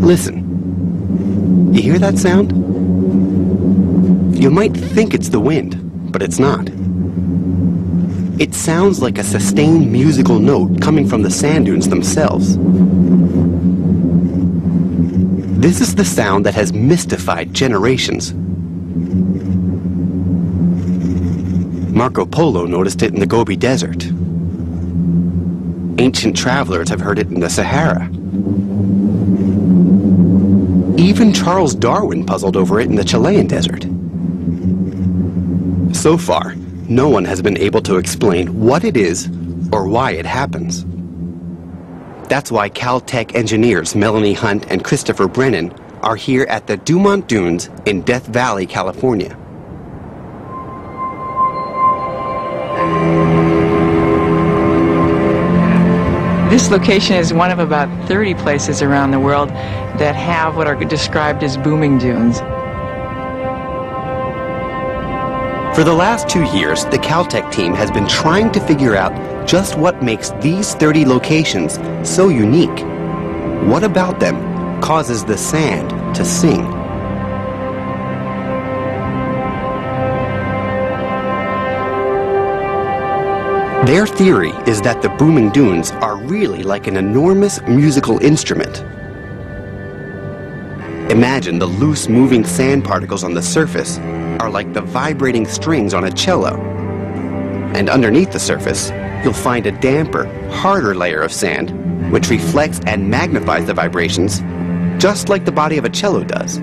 Listen. You hear that sound? You might think it's the wind, but it's not. It sounds like a sustained musical note coming from the sand dunes themselves. This is the sound that has mystified generations. Marco Polo noticed it in the Gobi Desert. Ancient travelers have heard it in the Sahara. Even Charles Darwin puzzled over it in the Chilean desert. So far, no one has been able to explain what it is or why it happens. That's why Caltech engineers Melanie Hunt and Christopher Brennan are here at the Dumont Dunes in Death Valley, California. This location is one of about 30 places around the world that have what are described as booming dunes. For the last 2 years, the Caltech team has been trying to figure out just what makes these 30 locations so unique. What about them causes the sand to sing? Their theory is that the booming dunes are really like an enormous musical instrument. Imagine the loose moving sand particles on the surface are like the vibrating strings on a cello. And underneath the surface, you'll find a damper, harder layer of sand, which reflects and magnifies the vibrations, just like the body of a cello does.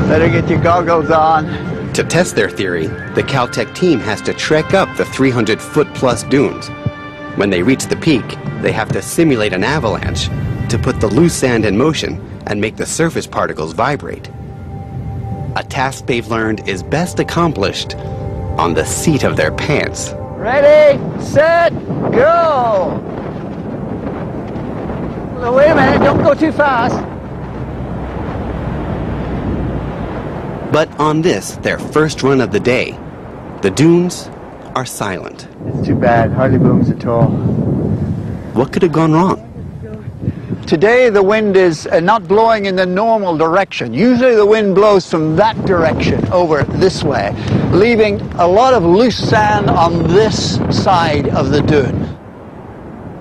Better get your goggles on. To test their theory, the Caltech team has to trek up the 300-foot-plus dunes. When they reach the peak, they have to simulate an avalanche to put the loose sand in motion and make the surface particles vibrate. A task they've learned is best accomplished on the seat of their pants. Ready, set, go! Well, wait a minute, don't go too fast. But on this, their first run of the day, the dunes are silent. It's too bad, hardly booms at all. What could have gone wrong? Today the wind is not blowing in the normal direction. Usually the wind blows from that direction over this way, leaving a lot of loose sand on this side of the dune.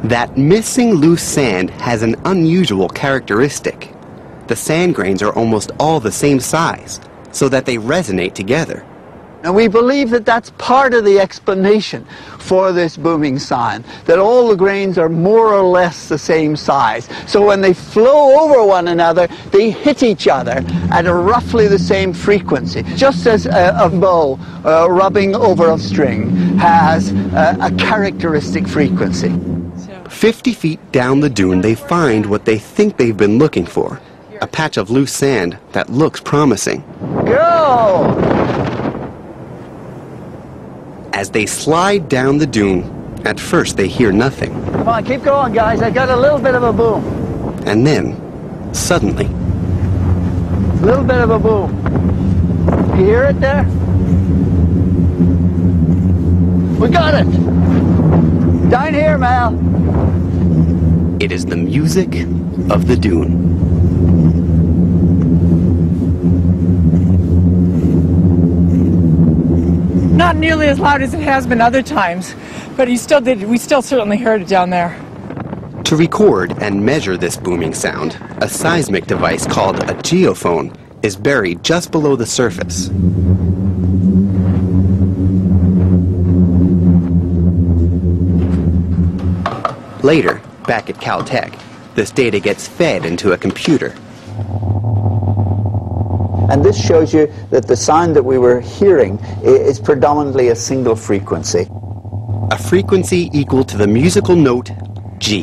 That missing loose sand has an unusual characteristic. The sand grains are almost all the same size, so that they resonate together. And we believe that that's part of the explanation for this booming sound, that all the grains are more or less the same size. So when they flow over one another, they hit each other at a roughly the same frequency. Just as a bow rubbing over a string has a characteristic frequency. 50 feet down the dune, they find what they think they've been looking for. A patch of loose sand that looks promising. Go! As they slide down the dune, at first they hear nothing. Come on, keep going, guys. I got a little bit of a boom. And then, suddenly... A little bit of a boom. You hear it there? We got it! Down here, Mal. It is the music of the dune. Not nearly as loud as it has been other times, but we still certainly heard it down there. To record and measure this booming sound, a seismic device called a geophone is buried just below the surface. Later, back at Caltech, this data gets fed into a computer. And this shows you that the sound that we were hearing is predominantly a single frequency. A frequency equal to the musical note G.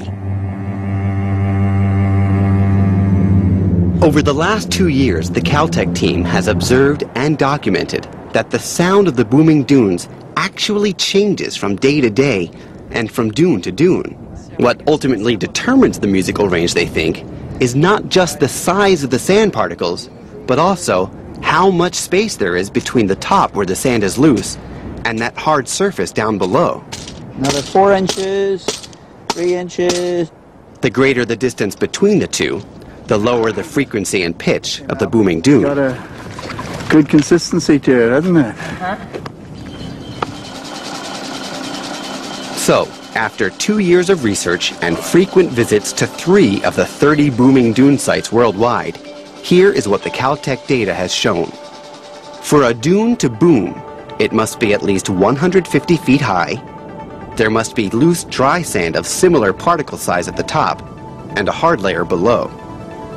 Over the last 2 years, the Caltech team has observed and documented that the sound of the booming dunes actually changes from day to day and from dune to dune. What ultimately determines the musical range, they think, is not just the size of the sand particles, but also how much space there is between the top where the sand is loose and that hard surface down below. Another 4 inches, 3 inches. The greater the distance between the two, the lower the frequency and pitch of the booming dune. Got a good consistency to it, hasn't it? So, after 2 years of research and frequent visits to 3 of the 30 booming dune sites worldwide, here is what the Caltech data has shown. For a dune to boom, it must be at least 150 feet high, there must be loose dry sand of similar particle size at the top, and a hard layer below.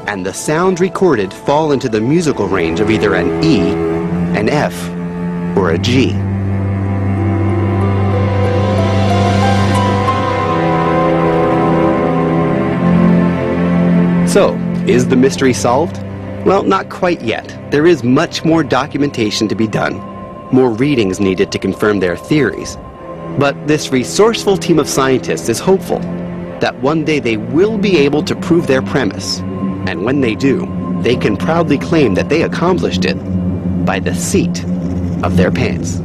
And the sounds recorded fall into the musical range of either an E, an F, or a G. So, is the mystery solved? Well, not quite yet. There is much more documentation to be done. More readings needed to confirm their theories. But this resourceful team of scientists is hopeful that one day they will be able to prove their premise. And when they do, they can proudly claim that they accomplished it by the seat of their pants.